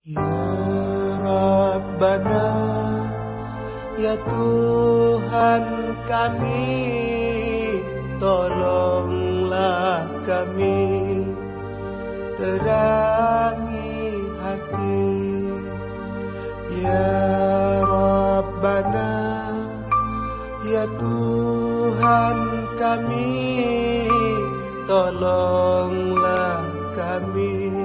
Ya Rabbana, ya Tuhan kami, tolonglah kami, terangi hati. Ya Rabbana, ya Tuhan kami, tolonglah kami,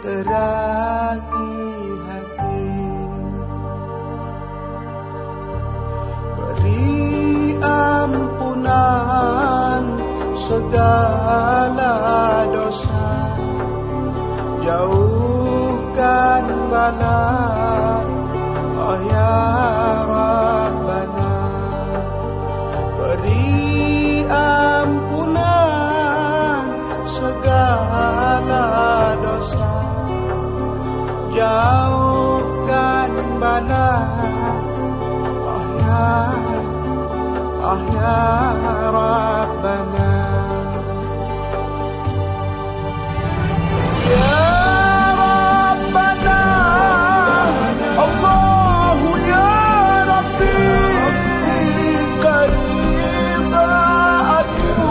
terangi hati. Beri ampunan segala dosa, jauhkan bala, oh ya Rabbana. Beri ampunan segala dosa, jauhkan bala, oh ya Rabbana. Ya Rabbana, Allahu ya Rabbi, keridhaanmu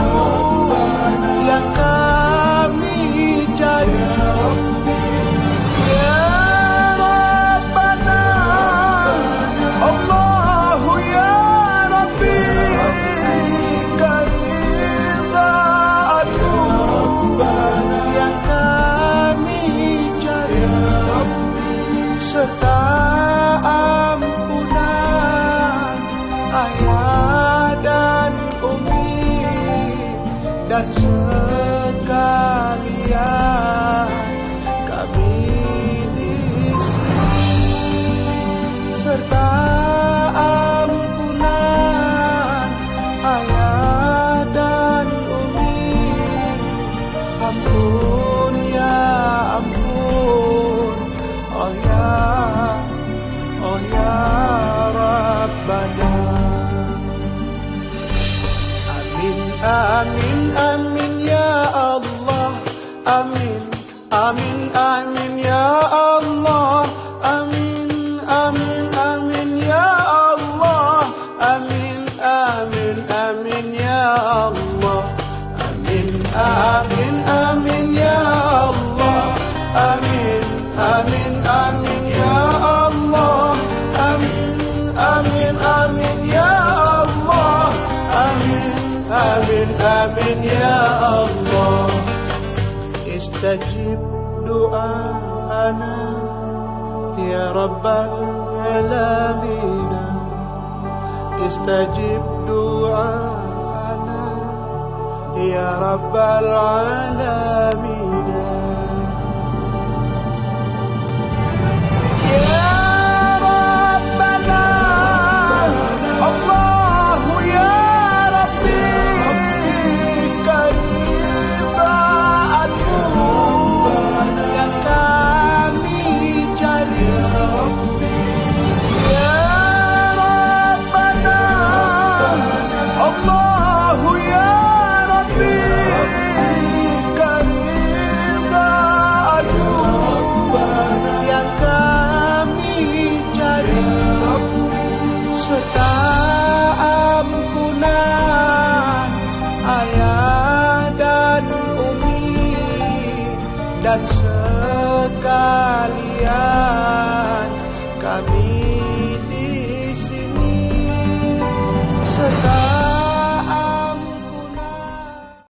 yang kami cari. Ya Rabbana, Allahu ya Rabbi, keridhaanmu yang kami cari, serta ampunan ayah dan umi, dan sekalian kami di sini, serta ampunan ayah dan umi. Ampun ya ampun, oh ya Rabbana. Amin amin amin ya Allah, amin amin amin ya Allah, amin amin amin ya Allah, amin amin amin ya Allah, amin amin amin ya Allah, amin amin amin ya Allah, amin amin amin ya Allah, amin amin amin ya Allah. Istajib du'ana ya Rabbal alamin, istajib du'ana ya Rabbal alamin.